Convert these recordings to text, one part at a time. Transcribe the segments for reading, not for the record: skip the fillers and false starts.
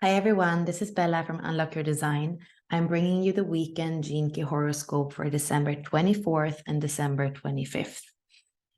Hi everyone, this is Bella from Unlock Your Design. I'm bringing you the weekend Gene Key horoscope for December 24th and December 25th.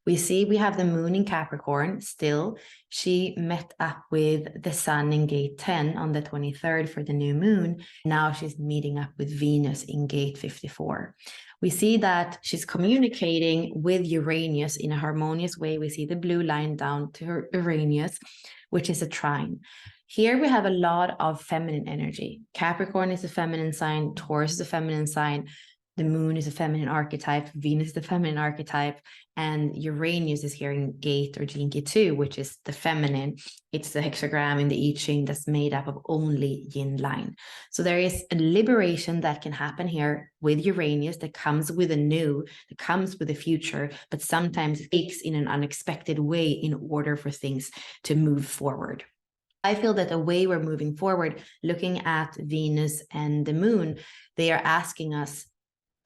We have the moon in Capricorn still. She met up with the sun in gate 10 on the 23rd for the new moon. Now she's meeting up with Venus in gate 54. We see that she's communicating with Uranus in a harmonious way. We see the blue line down to her Uranus, which is a trine. Here we have a lot of feminine energy. Capricorn is a feminine sign, Taurus is a feminine sign, the moon is a feminine archetype, Venus is a feminine archetype, and Uranus is here in gate or Gene Key 2, which is the feminine. It's the hexagram in the I Ching that's made up of only yin line. So there is a liberation that can happen here with Uranus that comes with a new, that comes with a future, but sometimes it takes in an unexpected way in order for things to move forward. I feel that the way we're moving forward, looking at Venus and the moon, they are asking us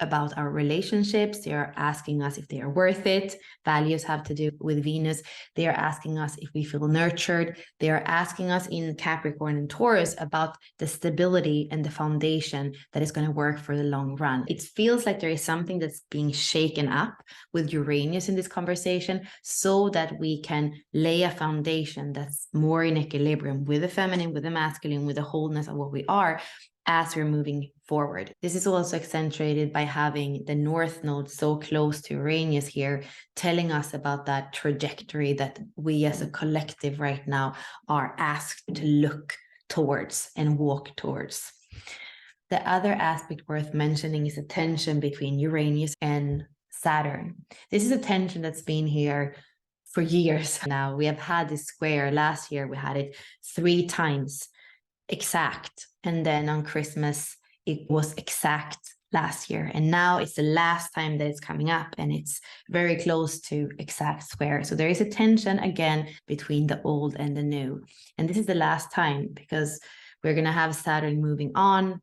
about our relationships. They are asking us if they are worth it. Values have to do with Venus. They are asking us if we feel nurtured. They are asking us in Capricorn and Taurus about the stability and the foundation that is going to work for the long run. It feels like there is something that's being shaken up with Uranus in this conversation so that we can lay a foundation that's more in equilibrium with the feminine, with the masculine, with the wholeness of what we are as we're moving forward. This is also accentuated by having the North Node so close to Uranus here, telling us about that trajectory that we as a collective right now are asked to look towards and walk towards. The other aspect worth mentioning is the tension between Uranus and Saturn. This is a tension that's been here for years now. We have had this square. Last year, we had it 3 times exact. And then on Christmas, it was exact last year. And now it's the last time that it's coming up and it's very close to exact square. So there is a tension again between the old and the new. And this is the last time because we're going to have Saturn moving on,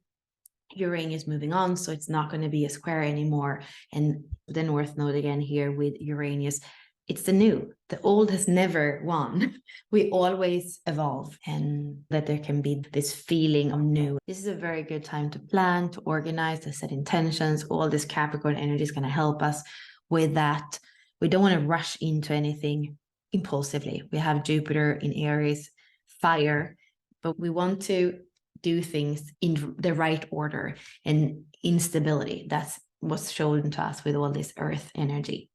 Uranus moving on. So it's not going to be a square anymore. And the North Node again here with Uranus. It's the new. The old has never won. We always evolve, and that there can be this feeling of new. This is a very good time to plan, to organize, to set intentions. All this Capricorn energy is going to help us with that. We don't want to rush into anything impulsively. We have Jupiter in Aries, fire, but we want to do things in the right order and instability. That's what's shown to us with all this earth energy.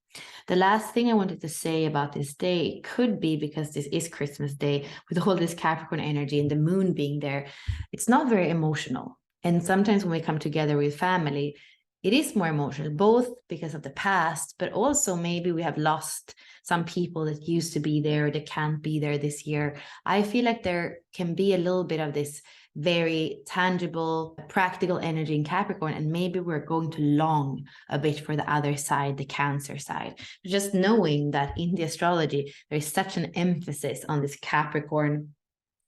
The last thing I wanted to say about this day could be because this is Christmas Day with all this Capricorn energy and the moon being there. It's not very emotional. And sometimes when we come together with family, it is more emotional, both because of the past, but also maybe we have lost some people that used to be there that can't be there this year. I feel like there can be a little bit of this very tangible, practical energy in Capricorn, and maybe we're going to long a bit for the other side, the Cancer side. Just knowing that in the astrology, there's such an emphasis on this Capricorn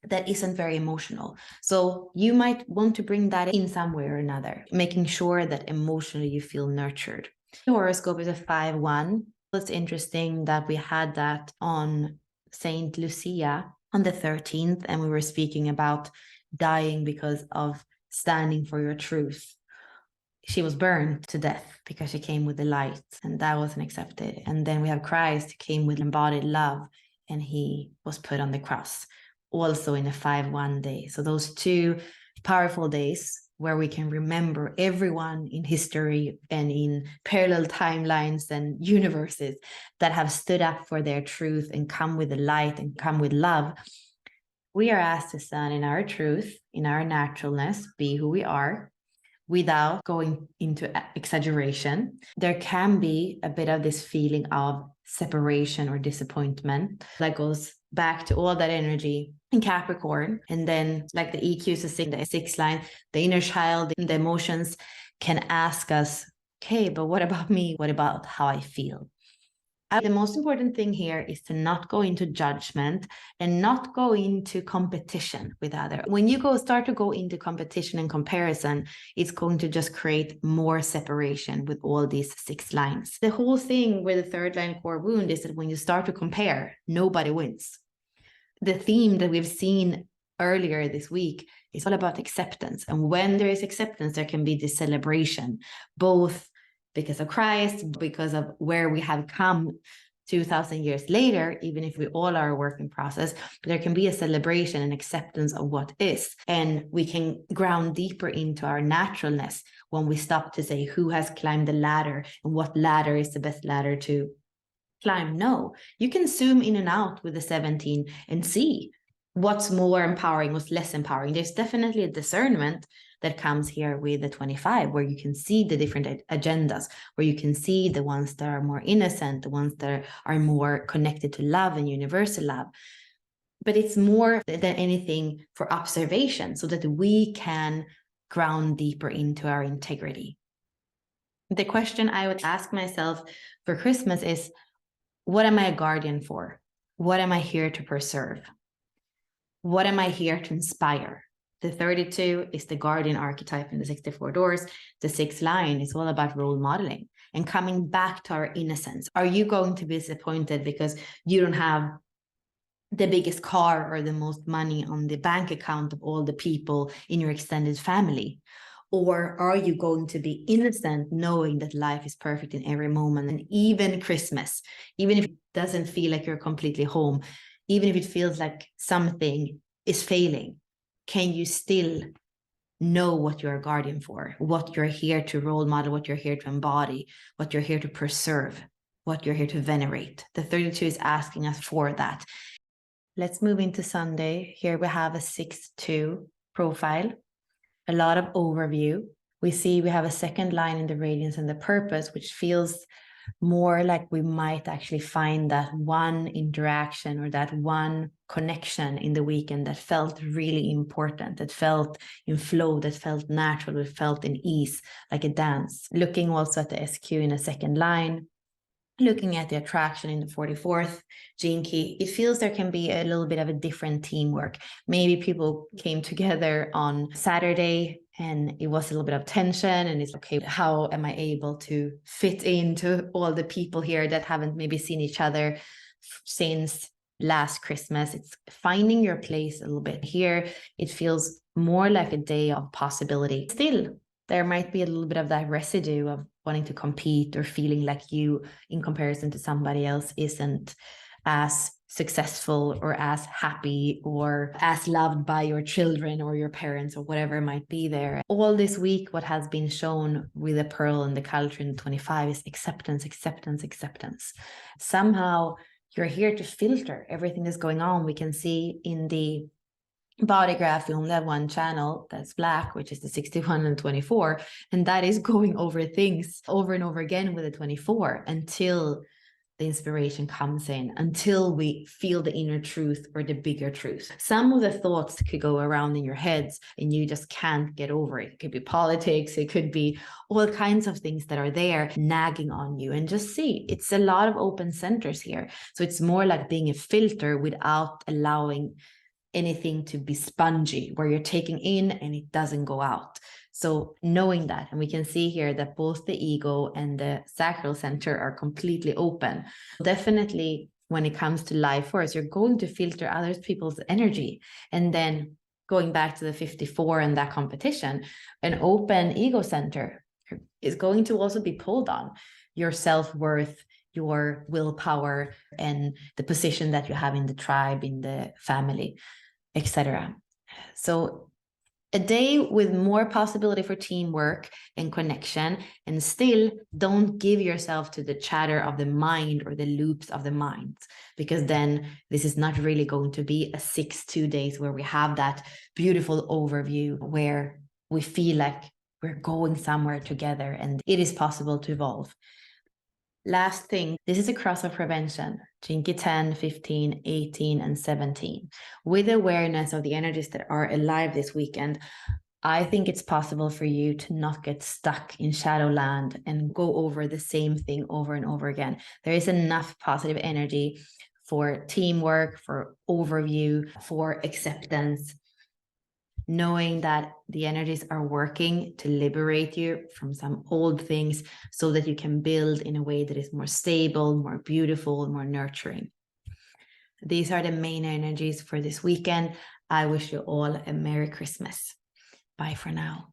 that isn't very emotional. So you might want to bring that in some way or another, making sure that emotionally you feel nurtured. The horoscope is a 5-1. It's interesting that we had that on Saint Lucia on the 13th, and we were speaking about dying because of standing for your truth. She was burned to death because she came with the light, and that wasn't accepted. And then we have Christ who came with embodied love, and he was put on the cross, also in a 5-1 day. So those 2 powerful days where we can remember everyone in history and in parallel timelines and universes that have stood up for their truth and come with the light and come with love. We are asked to stand in our truth, in our naturalness, be who we are, without going into exaggeration. There can be a bit of this feeling of separation or disappointment that goes back to all that energy in Capricorn. And then, like the EQ is saying, the 6th line, the inner child, the emotions can ask us, okay, but what about me? What about how I feel? The most important thing here is to not go into judgment and not go into competition with others. When you start to go into competition and comparison, it's going to just create more separation with all these 6 lines. The whole thing with the 3rd line core wound is that when you start to compare, nobody wins. The theme that we've seen earlier this week, it's all about acceptance. And when there is acceptance, there can be this celebration, both because of Christ, because of where we have come 2000 years later, even if we all are a work in process, but there can be a celebration and acceptance of what is. And we can ground deeper into our naturalness when we stop to say who has climbed the ladder and what ladder is the best ladder to climb. No, you can zoom in and out with the 17 and see what's more empowering, what's less empowering. There's definitely a discernment that comes here with the 25, where you can see the different agendas, where you can see the ones that are more innocent, the ones that are more connected to love and universal love. But it's more than anything for observation, so that we can ground deeper into our integrity. The question I would ask myself for Christmas is, what am I a guardian for? What am I here to preserve? What am I here to inspire? The 32 is the guardian archetype in the 64 doors. The 6th line is all about role modeling and coming back to our innocence. Are you going to be disappointed because you don't have the biggest car or the most money on the bank account of all the people in your extended family? Or are you going to be innocent, knowing that life is perfect in every moment? And even Christmas, even if it doesn't feel like you're completely home, even if it feels like something is failing, can you still know what you're a guardian for, what you're here to role model, what you're here to embody, what you're here to preserve, what you're here to venerate? The 32 is asking us for that. Let's move into Sunday. Here we have a 6-2 profile, a lot of overview. We see we have a second line in the radiance and the purpose, which feels more like we might actually find that one interaction or that one connection in the weekend that felt really important, that felt in flow, that felt natural, that felt in ease, like a dance. Looking also at the SQ in a second line, looking at the attraction in the 44th gene key, it feels there can be a little bit of a different teamwork. Maybe people came together on Saturday and it was a little bit of tension, and it's okay, how am I able to fit into all the people here that haven't maybe seen each other since last Christmas? It's finding your place a little bit. Here it feels more like a day of possibility. Still, there might be a little bit of that residue of wanting to compete or feeling like you, in comparison to somebody else, isn't as successful or as happy or as loved by your children or your parents or whatever might be there. All this week, what has been shown with the pearl and the culture in 25 is acceptance, acceptance, acceptance. Somehow you're here to filter everything that's going on. We can see in the body graph, we only have one channel that's black, which is the 61 and 24, and that is going over things over and over again with the 24 until the inspiration comes in, until we feel the inner truth or the bigger truth. Some of the thoughts could go around in your heads and you just can't get over it. It could be politics, it could be all kinds of things that are there nagging on you. And just see, it's a lot of open centers here. So it's more like being a filter without allowing anything to be spongy, where you're taking in and it doesn't go out. So knowing that, and we can see here that both the ego and the sacral center are completely open. Definitely when it comes to life force, you're going to filter other people's energy. And then going back to the 54 and that competition, an open ego center is going to also be pulled on your self-worth, your willpower, and the position that you have in the tribe, in the family, etc. So a day with more possibility for teamwork and connection, and still don't give yourself to the chatter of the mind or the loops of the mind, because then this is not really going to be a 6-2 days where we have that beautiful overview where we feel like we're going somewhere together and it is possible to evolve. Last thing, this is a cross of prevention, Jinky 10, 15, 18, and 17. With awareness of the energies that are alive this weekend, I think it's possible for you to not get stuck in Shadowland and go over the same thing over and over again. There is enough positive energy for teamwork, for overview, for acceptance, knowing that the energies are working to liberate you from some old things so that you can build in a way that is more stable, more beautiful, more nurturing. These are the main energies for this weekend. I wish you all a Merry Christmas. Bye for now.